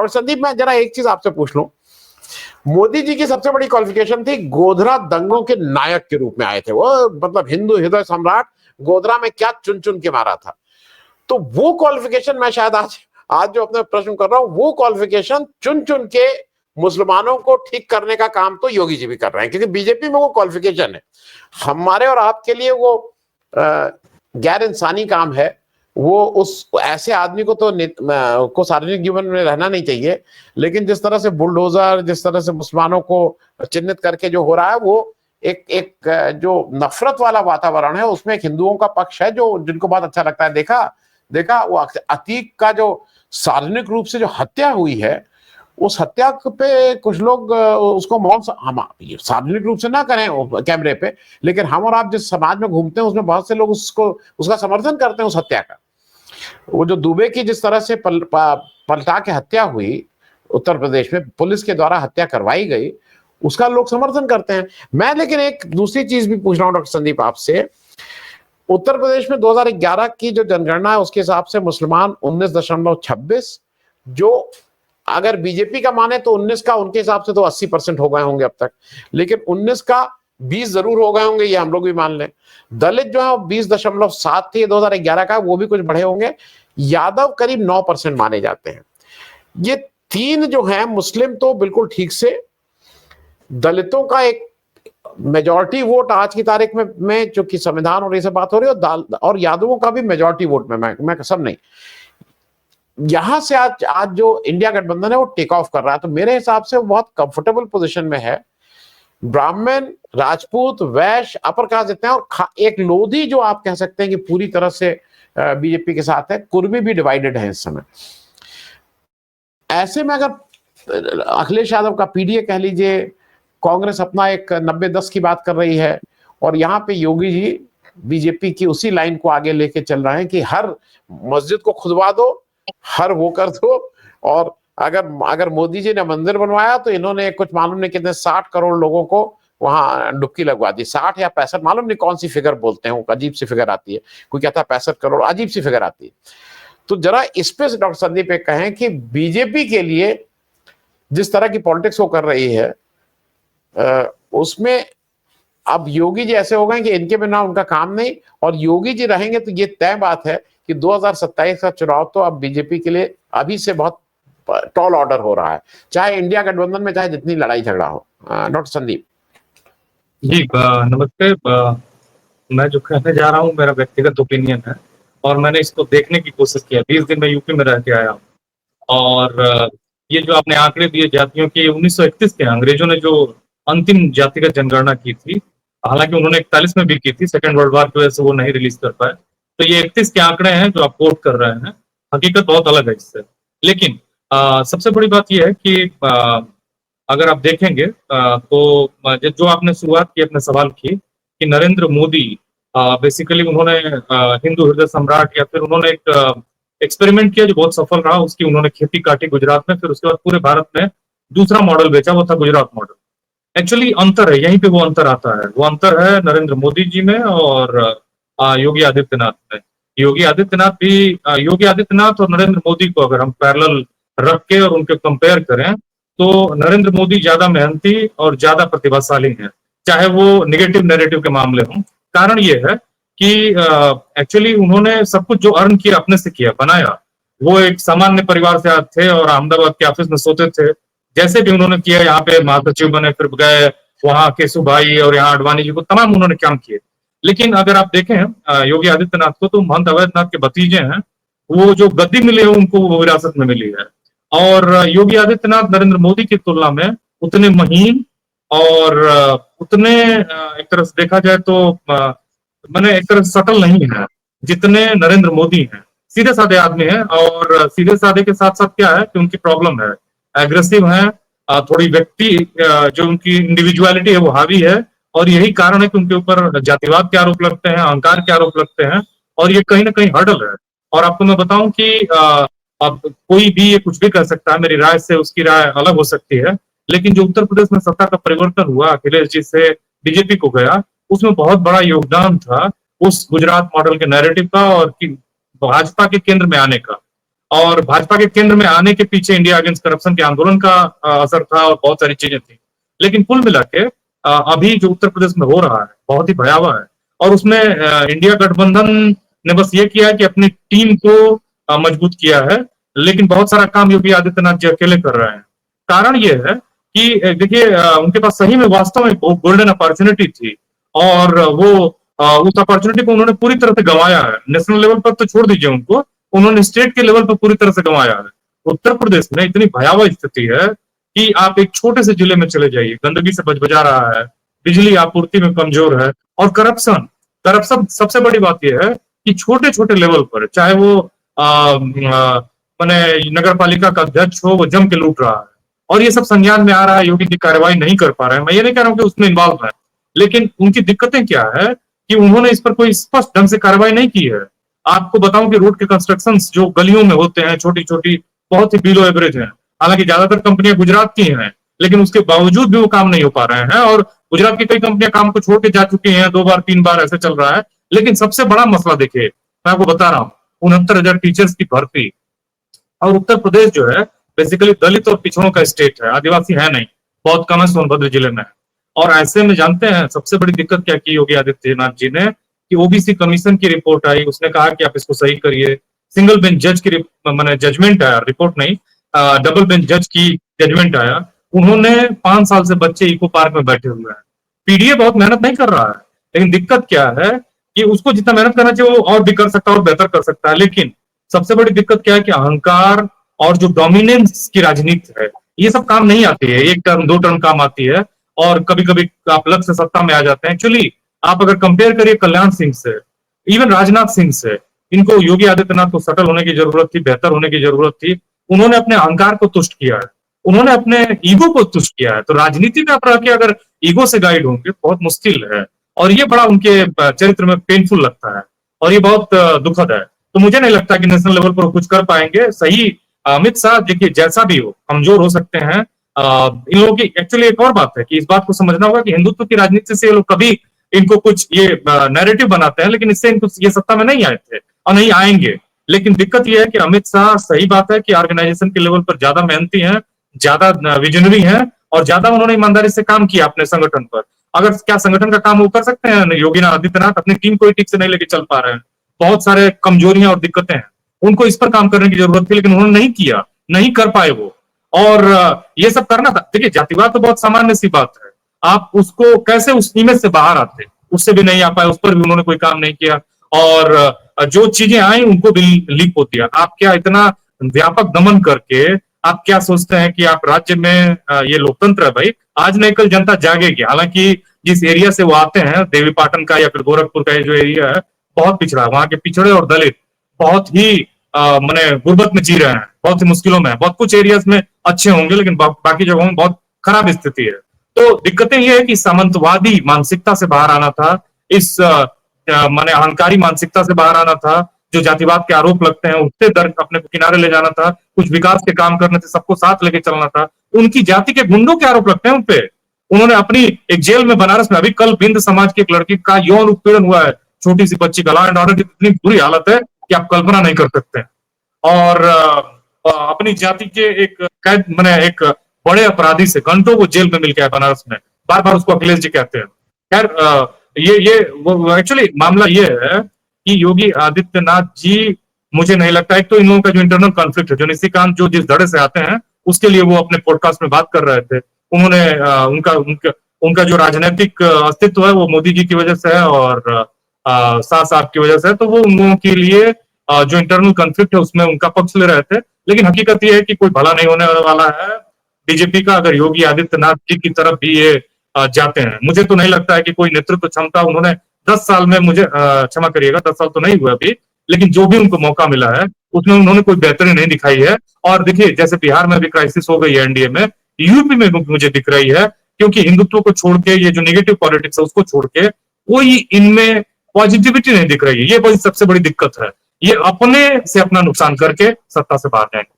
Doctor Sandeep, मैं जरा एक चीज आपसे पूछ लूं। मोदी जी की सबसे बड़ी क्वालिफिकेशन थी, गोधरा दंगों के नायक के रूप में आए थे वो, मतलब हिंदू हृदय सम्राट। गोधरा में क्या चुन चुन के मारा था। तो वो क्वालिफिकेशन मैं शायद आज आज जो अपने प्रश्न कर रहा हूं, वो क्वालिफिकेशन चुन चुन के मुसलमानों को ठीक करने का काम तो योगी जी भी कर रहे हैं, क्योंकि बीजेपी में वो क्वालिफिकेशन है। हमारे और आपके लिए वो गैर इंसानी काम है। वो उस ऐसे आदमी को तो को सार्वजनिक जीवन में रहना नहीं चाहिए। लेकिन जिस तरह से बुलडोजर, जिस तरह से मुसलमानों को चिन्हित करके जो हो रहा है, वो एक जो नफरत वाला वातावरण है, उसमें एक हिंदुओं का पक्ष है जो जिनको बहुत अच्छा लगता है। देखा वो अतीक का जो सार्वजनिक रूप से जो हत्या हुई है, उस हत्या पे कुछ लोग उसको मौन हम सार्वजनिक रूप से ना करें कैमरे पे, लेकिन हम और आप जिस समाज में घूमते हैं उसमें बहुत से लोग उसका समर्थन करते हैं, उस हत्या का। वो जो दुबे की जिस तरह से पलटा के हत्या हुई, उत्तर प्रदेश में पुलिस के द्वारा हत्या करवाई गई, उसका लोग समर्थन करते हैं। मैं लेकिन एक दूसरी चीज भी पूछ रहा हूं डॉक्टर संदीप आपसे। उत्तर प्रदेश में 2011 की जो जनगणना है उसके हिसाब से मुसलमान 19.26, जो अगर बीजेपी का माने तो 19 का, उनके हिसाब से तो 80% हो गए होंगे अब तक, लेकिन 19 का 20 जरूर हो गए होंगे, ये हम लोग भी मान लें। दलित जो है 20.7 थे 2011 का, वो भी कुछ बढ़े होंगे। यादव करीब 9% माने जाते हैं। ये तीन जो है, मुस्लिम तो बिल्कुल ठीक से, दलितों का एक मेजॉरिटी वोट आज की तारीख में जो कि संविधान और ये सब बात हो रही है, और यादवों का भी मेजॉरिटी वोट में, मैं कसम नहीं, यहां से आज जो इंडिया गठबंधन है वो टेक ऑफ कर रहा है। तो मेरे हिसाब से वो बहुत कंफर्टेबल पोजीशन में है। ब्राह्मण, राजपूत, वैश्य, अपर कास्ट जितने हैं, और एक लोधी जो आप कह सकते हैं कि पूरी तरह से बीजेपी के साथ है। कुर्मी भी डिवाइडेड है इस समय। ऐसे में अगर अखिलेश यादव का पीडीए कह लीजिए, कांग्रेस अपना एक 90-10 की बात कर रही है, और यहाँ पे योगी जी बीजेपी की उसी लाइन को आगे लेके चल रहे हैं कि हर मस्जिद को खुदवा दो, हर वो कर दो। और अगर मोदी जी ने मंदिर बनवाया तो इन्होंने कुछ मालूम नहीं कितने 60 करोड़ लोगों को वहां डुबकी लगवा दी। 60 या 65, मालूम नहीं कौन सी फिगर बोलते हैं, वो अजीब सी फिगर आती है। कोई कहता है 65 करोड़, अजीब सी फिगर आती है। तो जरा इस पे डॉक्टर संदीप एक कहें कि बीजेपी के लिए जिस तरह की पॉलिटिक्स वो कर रही है, उसमें अब योगी जी ऐसे हो गए कि इनके बिना उनका काम नहीं, और योगी जी रहेंगे तो ये तय बात है कि 2027 का चुनाव तो अब बीजेपी के लिए अभी से बहुत टॉल ऑर्डर हो रहा है, चाहे इंडिया गठबंधन में चाहे जितनी लड़ाई झगड़ा हो। डॉक्टर संदीप जी नमस्ते। मैं जो कहने जा रहा हूँ मेरा व्यक्तिगत ओपिनियन है, और मैंने इसको देखने की कोशिश किया। 20 दिन में यूपी में रह के आया हूँ, और ये जो आपने आंकड़े दिए जातियों के, 1931 के अंग्रेजों ने जो अंतिम जातिगत जनगणना की थी, हालांकि उन्होंने 41 में भी की थी, सेकेंड वर्ल्ड वॉर की वजह से वो नहीं रिलीज कर पाए। तो ये 31 के आंकड़े हैं जो आप कोट कर रहे हैं, हकीकत बहुत अलग है इससे। लेकिन सबसे बड़ी बात यह है कि अगर आप देखेंगे तो जो आपने शुरुआत की अपने सवाल की कि नरेंद्र मोदी बेसिकली उन्होंने हिंदू हृदय सम्राट, या फिर उन्होंने एक एक्सपेरिमेंट किया जो बहुत सफल रहा, उसकी उन्होंने खेती काटी गुजरात में, फिर उसके बाद पूरे भारत में दूसरा मॉडल बेचा, वो था गुजरात मॉडल। एक्चुअली अंतर है, यहीं पे वो अंतर आता है। वो अंतर है नरेंद्र मोदी जी में और योगी आदित्यनाथ में। योगी आदित्यनाथ और नरेंद्र मोदी को अगर हम पैरेलल रख के और उनके कंपेयर करें, तो नरेंद्र मोदी ज्यादा मेहनती और ज्यादा प्रतिभाशाली हैं, चाहे वो निगेटिव नैरेटिव के मामले हों। कारण ये है कि एक्चुअली उन्होंने सब कुछ जो अर्न किया अपने से किया, बनाया। वो एक सामान्य परिवार से थे और अहमदाबाद के ऑफिस में सोते थे। जैसे भी उन्होंने किया, यहाँ पे महासचिव बने, फिर गए वहां केशु भाई और यहाँ अडवाणी जी को, तमाम उन्होंने काम किए। लेकिन अगर आप देखें योगी आदित्यनाथ को, तो महंत अवैधनाथ के भतीजे हैं। वो जो गद्दी मिली है उनको वो विरासत में मिली है। और योगी आदित्यनाथ नरेंद्र मोदी की तुलना में उतने महीन और उतने एक तरह से देखा जाए तो मैंने एक तरह से सटल नहीं है जितने नरेंद्र मोदी हैं। सीधे साधे आदमी हैं, और सीधे साधे के साथ साथ क्या है कि उनकी प्रॉब्लम है, एग्रेसिव है, थोड़ी व्यक्ति जो उनकी इंडिविजुअलिटी है वो हावी है। और यही कारण है कि उनके ऊपर जातिवाद के आरोप लगते हैं, अहंकार के आरोप लगते हैं, और ये कहीं ना कहीं हर्डल है। और आपको मैं बताऊं कि अब कोई भी ये कुछ भी कर सकता है, मेरी राय से उसकी राय अलग हो सकती है, लेकिन जो उत्तर प्रदेश में सत्ता का परिवर्तन हुआ, अखिलेश जी से बीजेपी को गया, उसमें बहुत बड़ा योगदान था उस गुजरात मॉडल के नैरेटिव का और भाजपा के केंद्र में आने का। और भाजपा के केंद्र में आने के पीछे इंडिया अगेंस्ट करप्शन के आंदोलन का असर था और बहुत सारी चीजें थी। लेकिन कुल मिला के अभी जो उत्तर प्रदेश में हो रहा है बहुत ही भयावह है, और उसमें इंडिया गठबंधन ने बस ये किया कि अपनी टीम को मजबूत किया है, लेकिन बहुत सारा काम योगी आदित्यनाथ जी अकेले कर रहे हैं। कारण ये है कि देखिए उनके पास सही में वास्तव में गोल्डन अपॉर्चुनिटी थी, और वो उस अपॉर्चुनिटी को उन्होंने पूरी तरह से गंवाया है। नेशनल लेवल पर तो छोड़ दीजिए उनको, उन्होंने स्टेट के लेवल पर पूरी तरह से गंवाया है। उत्तर प्रदेश में इतनी भयावह स्थिति है कि आप एक छोटे से जिले में चले जाइए, गंदगी से बजबजा रहा है, बिजली आपूर्ति में कमजोर है, और करप्शन करप्शन सबसे बड़ी बात यह है कि छोटे छोटे लेवल पर, चाहे वो मैंने नगर पालिका का अध्यक्ष हो, वो जम के लूट रहा है, और ये सब संज्ञान में आ रहा है, योगी की कार्रवाई नहीं कर पा रहे हैं। मैं ये नहीं कह रहा हूँ कि उसमें इन्वॉल्व है, लेकिन उनकी दिक्कतें क्या है कि उन्होंने इस पर कोई स्पष्ट ढंग से कार्रवाई नहीं की है। आपको बताऊं कि रोड के कंस्ट्रक्शन जो गलियों में होते हैं छोटी छोटी, बहुत ही बिलो एवरेज है। हालांकि ज्यादातर कंपनियां गुजरात की हैं, लेकिन उसके बावजूद भी वो काम नहीं हो पा रहे हैं, और गुजरात की कई कंपनियां काम को छोड़ के जा चुकी हैं, 2 बार 3 बार ऐसे चल रहा है। लेकिन सबसे बड़ा मसला देखिए, मैं आपको बता रहा हूँ, 69,000 टीचर्स की भर्ती, और उत्तर प्रदेश जो है बेसिकली दलित और पिछड़ों का स्टेट है, आदिवासी है नहीं, बहुत कम है, सोनभद्र जिले में। और ऐसे में जानते हैं सबसे बड़ी दिक्कत क्या की योगी आदित्यनाथ जी ने, कि ओबीसी कमीशन की रिपोर्ट आई, उसने कहा कि आप इसको सही करिए। सिंगल बेंच जज की मैंने जजमेंट आया, रिपोर्ट नहीं, डबल बेंच जज की जजमेंट आया। उन्होंने 5 साल से बच्चे इको पार्क में बैठे हुए हैं। पीडीए बहुत मेहनत नहीं कर रहा है, लेकिन दिक्कत क्या है कि उसको जितना मेहनत करना चाहिए वो और भी कर सकता है और बेहतर कर सकता है। लेकिन सबसे बड़ी दिक्कत क्या है कि अहंकार और जो डोमिनेंस की राजनीति है, ये सब काम नहीं आती है। 1 टर्म 2 टर्म काम आती है, और कभी कभी आप लग से सत्ता में आ जाते हैं। एक्चुअली आप अगर कंपेयर करिए कल्याण सिंह से, इवन राजनाथ सिंह से, इनको योगी आदित्यनाथ को सटल होने की जरूरत थी, बेहतर होने की जरूरत थी। उन्होंने अपने अहंकार को तुष्ट किया है, उन्होंने अपने ईगो को तुष्ट किया है। तो राजनीति में आप रह के अगर ईगो से गाइड होंगे बहुत मुश्किल है, और ये बड़ा उनके चरित्र में पेनफुल लगता है, और ये बहुत दुखद है। तो मुझे नहीं लगता कि नेशनल लेवल पर कुछ कर पाएंगे। सही अमित शाह देखिए जैसा भी हो, कमजोर हो सकते हैं। इन लोगों की एक्चुअली एक और बात है कि इस बात को समझना होगा कि हिंदुत्व की राजनीति से ये लोग कभी इनको कुछ ये नैरेटिव बनाते हैं, लेकिन इससे इनको ये सत्ता में नहीं आए थे और नहीं आएंगे। लेकिन दिक्कत यह है कि अमित शाह, सही बात है कि ऑर्गेनाइजेशन के लेवल पर ज्यादा मेहनती हैं, ज्यादा विजनरी हैं, और ज्यादा उन्होंने ईमानदारी से काम किया अपने संगठन पर। अगर क्या संगठन का काम वो कर सकते हैं? योगी आदित्यनाथ अपनी टीम को ही ठीक से नहीं लेके चल पा रहे हैं, बहुत सारे कमजोरियां और दिक्कतें हैं। उनको इस पर काम करने की जरूरत थी, लेकिन उन्होंने नहीं किया, नहीं कर पाए वो। और ये सब करना था। देखिए जातिवाद तो बहुत सामान्य सी बात है, आप उसको कैसे उस इमेज से बाहर आते, उससे भी नहीं आ पाए, उस पर भी उन्होंने कोई काम नहीं किया, और जो चीजें आई उनको भी लीक होती है। आप क्या इतना व्यापक दमन करके आप क्या सोचते हैं कि आप राज्य में ये लोकतंत्र है भाई, आज नहीं कल जनता जागेगी। हालांकि जिस एरिया से वो आते हैं, देवी पाटन का या फिर गोरखपुर का जो एरिया है, बहुत पिछड़ा, वहां के पिछड़े और दलित बहुत ही मैंने गुर्बत में जी रहे हैं, बहुत ही मुश्किलों में। बहुत कुछ एरियाज में अच्छे होंगे, लेकिन बाकी जगहों में बहुत खराब स्थिति है। तो दिक्कतें ये है कि सामंतवादी मानसिकता से बाहर आना था, इस माने अहंकारी मानसिकता से बाहर आना था, जो जातिवाद के आरोप लगते हैं उससे दर्द अपने को किनारे ले जाना था, कुछ विकास के काम करने थे, सबको साथ लेके चलना था। उनकी जाति के गुंडों के आरोप लगते हैं उनपे। उन्होंने अपनी एक जेल में बनारस में अभी कल बिंद समाज की एक लड़की का यौन उत्पीड़न हुआ है, छोटी सी बच्ची का। लॉ एंड ऑर्डर की इतनी बुरी हालत है कि आप कल्पना नहीं कर सकते। और अपनी जाति के एक कैद मैंने एक बड़े अपराधी से घंटों वो जेल में मिल गया बनारस में, बार बार उसको अखिलेश जी कहते हैं। खैर ये एक्चुअली मामला ये है कि योगी आदित्यनाथ जी, मुझे नहीं लगता, एक तो इन लोगों का जो इंटरनल कॉन्फ्लिक्ट है, जो निशिकांत जो जिस धड़े से आते हैं उसके लिए वो अपने पॉडकास्ट में बात कर रहे थे। उन्होंने उनका जो राजनीतिक अस्तित्व है वो मोदी जी की वजह से है और शाह साहब की वजह से है। तो वो उन लोगों के लिए जो इंटरनल कॉन्फ्लिक्ट है उसमें उनका पक्ष ले रहे थे। लेकिन हकीकत ये है कि कोई भला नहीं होने वाला है बीजेपी का अगर योगी आदित्यनाथ जी की तरफ भी ये जाते हैं। मुझे तो नहीं लगता है कि कोई नेतृत्व क्षमता उन्होंने 10 साल में, मुझे क्षमा करिएगा 10 साल तो नहीं हुआ अभी, लेकिन जो भी उनको मौका मिला है उसमें उन्होंने कोई बेहतरी नहीं दिखाई है। और देखिए जैसे बिहार में भी क्राइसिस हो गई है एनडीए में, यूपी में मुझे दिख रही है, क्योंकि हिंदुत्व को छोड़ के ये जो नेगेटिव पॉलिटिक्स है उसको छोड़ के कोई इनमें पॉजिटिविटी नहीं दिख रही है। ये बड़ी सबसे बड़ी दिक्कत है, ये अपने से अपना नुकसान करके सत्ता से बाहर जाएंगे।